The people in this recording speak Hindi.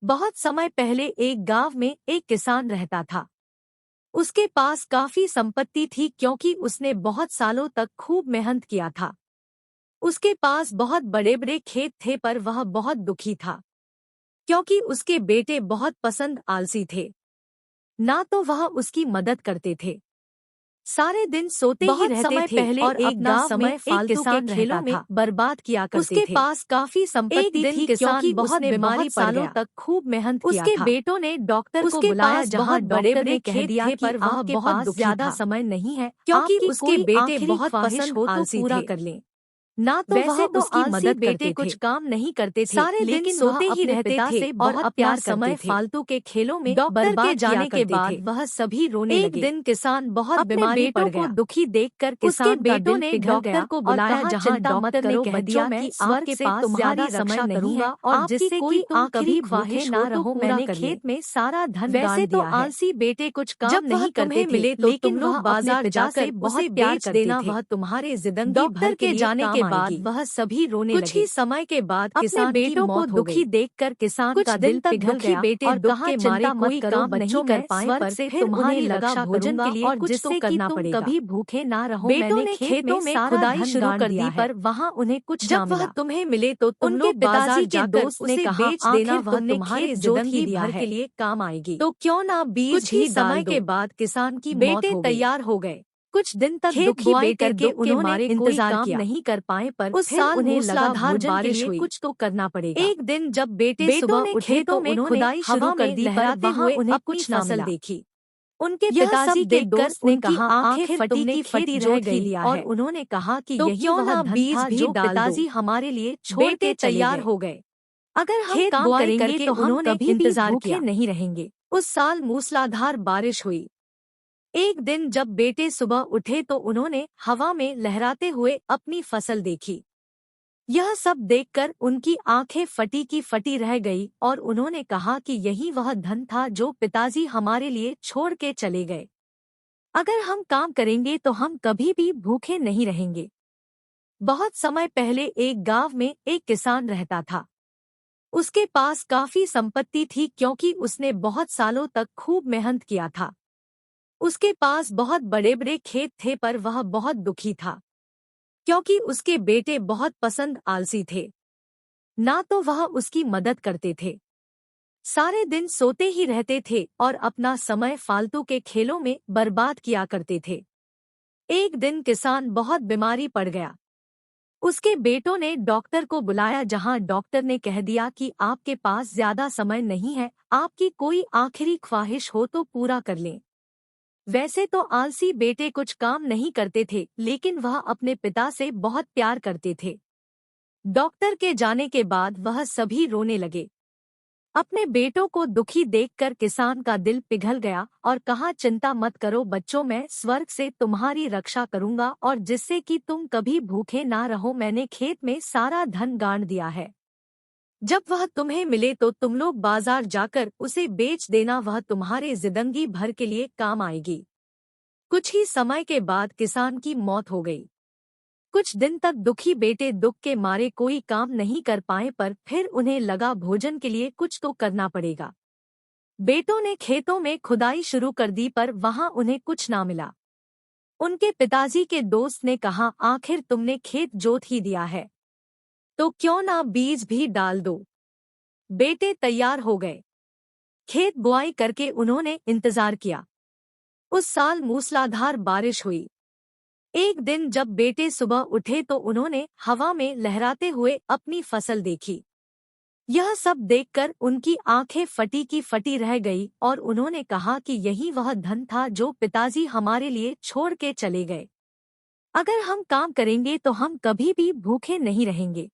बहुत समय पहले एक गांव में एक किसान रहता था। उसके पास काफी संपत्ति थी क्योंकि उसने बहुत सालों तक खूब मेहनत किया था। उसके पास बहुत बड़े बड़े खेत थे पर वह बहुत दुखी था क्योंकि उसके बेटे बहुत पसंद आलसी थे। ना तो वह उसकी मदद करते थे, सारे दिन सोते ही बहुत रहते समय थे पहले और एक अपना गांव में समय एक फालतू के किसान खेलों रहता में था। बर्बाद किया करते उसके थे। पास काफी संपत्ति एक दिन थी किसान क्योंकि बहुत उसने बीमारी बहुत पड़ सालों गया। तक खूब मेहनत किया उसके था। बेटों ने डॉक्टर को उसके बुलाया पास जहां बहुत बड़े डॉक्टर ने बड़े कह खेत दिया थे कि पर वह आपके बहुत पास दुखी ज्यादा था समय नहीं है, क्योंकि आपकी उसके कोई बेटे आखिरी बहुत ख्वाहिश पसंद हो तो आलसी पूरा थे। कर लें। ना तो वह वैसे तो उसकी आलसी मदद बेटे करते कुछ थे, काम नहीं करते थे, सारे दिन लेकिन वह सोते ही अपने रहते पिता थे से और बहुत अपना प्यार समय करते थे। फालतू के खेलों में डॉक्टर के बर्बाद किया जाने के करते बाद थे। वह सभी रोने एक लगे। दिन किसान बहुत अपने बीमारी पड़ बेटों को गया। दुखी देखकर उसके किसान का बेटों दिल ने पिघल डॉक्टर गया को और बुलाया कहा, जहां चिंता मत डॉक्टर ने करो कह बच्चों, दिया मैं कि स्वर्ग आपके से पास तुम्हारी ज्यादा समय रक्षा नहीं है, करूंगा और आपकी जिससे कोई कि तुम आखिरी कभी भूखे ख्वाहिश ना हो तो रहो, पूरा मैंने कर लें। खेत में सारा धन वैसे गाड़ तो दिया है। आलसी बेटे कुछ काम जब वह नहीं करते तुम्हें थे, मिले तो तुम लेकिन वह लोग अपने बाजार पिता से जाकर बहुत उसे प्यार बेच करते देना थे। वह तुम्हारे जिंदगी भर डॉक्टर के के लिए जाने काम के बाद आएगी। वह सभी रोने कुछ ही लगे। समय के बाद अपने किसान की बेटों को मौत हो दुखी गई। देखकर किसान कुछ का दिन दिल तक पिघल दुखी गया बेटे और दुख कहा, के मारे चिंता मत कोई करो काम नहीं बच्चों, कर मैं पाए स्वर्ग पर से फिर तुम्हारी उन्हें लगा रक्षा भोजन के करूंगा लिए और कुछ तो जिससे कि करना तुम पड़ेगा। कभी भूखे ना रहो, बेटों मैंने ने खेत खेतों में में सारा खुदाई धन शुरू गाड़ कर दिया दी है। पर वहां उन्हें कुछ जब ना वह मिला। तुम्हें मिले तो तुम उनके लोग बाजार पिताजी के जाकर दोस्त ने उसे कहा, बेच देना, आखिर वह तुमने तुम्हारे खेत जोत ही जिंदगी दिया भर है, के लिए काम आएगी। तो क्यों ना बीज कुछ ही भी डाल समय दो। के बाद किसान की मौत बेटे हो गई। तैयार हो गए। कुछ दिन तक खेत दुखी बुआई बेटे करके दुख के उन्होंने मारे कोई इंतजार काम किया। नहीं कर पाए पर उस फिर साल उन्हें लगा मूसलाधार भोजन के बारिश लिए हुई। कुछ तो करना पड़ेगा। एक दिन जब बेटे बेटों सुबह ने उठे तो खेतों में उन्होंने खुदाई शुरू हवा कर में दी पर लहराते वहां हुए उन्हें अपनी कुछ ना फसल मिला। देखी। उनके यह सब पिताजी के देखकर दोस्त ने उनकी कहा, आंखें आखिर फटी तुमने की खेत फटी रह जोत ही गई लिया और है, उन्होंने कहा कि तो यही क्यों वह ना धन बीज था भी जो डाल दो। पिताजी हमारे लिए छोड़ बेटे के चले तैयार गए। हो गए। अगर हम खेत काम बुआई करेंगे करके तो हम उन्होंने कभी भी इंतजार भूखे किया। नहीं रहेंगे। उस साल मूसलाधार बारिश हुई। एक दिन जब बेटे सुबह उठे तो उन्होंने हवा में लहराते हुए अपनी फसल देखी। यह सब देखकर उनकी आंखें फटी की फटी रह गई और उन्होंने कहा कि यही वह धन था जो पिताजी हमारे लिए छोड़ के चले गए। अगर हम काम करेंगे तो हम कभी भी भूखे नहीं रहेंगे। बहुत समय पहले एक गांव में एक किसान रहता था। उसके पास काफी संपत्ति थी क्योंकि उसने बहुत सालों तक खूब मेहनत किया था। उसके पास बहुत बड़े बड़े खेत थे पर वह बहुत दुखी था क्योंकि उसके बेटे बहुत पसंद आलसी थे। ना तो वह उसकी मदद करते थे, सारे दिन सोते ही रहते थे और अपना समय फालतू के खेलों में बर्बाद किया करते थे। एक दिन किसान बहुत बीमारी पड़ गया। उसके बेटों ने डॉक्टर को बुलाया जहां डॉक्टर ने कह दिया कि आपके पास ज्यादा समय नहीं है, आपकी कोई आखिरी ख्वाहिश हो तो पूरा कर लें। वैसे तो आलसी बेटे कुछ काम नहीं करते थे, लेकिन वह अपने पिता से बहुत प्यार करते थे। डॉक्टर के जाने के बाद वह सभी रोने लगे। अपने बेटों को दुखी देखकर किसान का दिल पिघल गया और कहा, चिंता मत करो बच्चों, मैं स्वर्ग से तुम्हारी रक्षा करूंगा और जिससे कि तुम कभी भूखे ना रहो, मैंने खेत में सारा धन गाड़ दिया है। जब वह तुम्हें मिले तो तुम लोग बाजार जाकर उसे बेच देना, वह तुम्हारे जिंदगी भर के लिए काम आएगी। कुछ ही समय के बाद किसान की मौत हो गई। कुछ दिन तक दुखी बेटे दुख के मारे कोई काम नहीं कर पाए पर फिर उन्हें लगा भोजन के लिए कुछ तो करना पड़ेगा। बेटों ने खेतों में खुदाई शुरू कर दी पर वहां उन्हें कुछ ना मिला। उनके पिताजी के दोस्त ने कहा, आखिर तुमने खेत जोत ही दिया है, तो क्यों ना बीज भी डाल दो। बेटे तैयार हो गए। खेत बुआई करके उन्होंने इंतजार किया। उस साल मूसलाधार बारिश हुई। एक दिन जब बेटे सुबह उठे तो उन्होंने हवा में लहराते हुए अपनी फसल देखी। यह सब देखकर उनकी आंखें फटी की फटी रह गई और उन्होंने कहा कि यही वह धन था जो पिताजी हमारे लिए छोड़ के चले गए। अगर हम काम करेंगे तो हम कभी भी भूखे नहीं रहेंगे।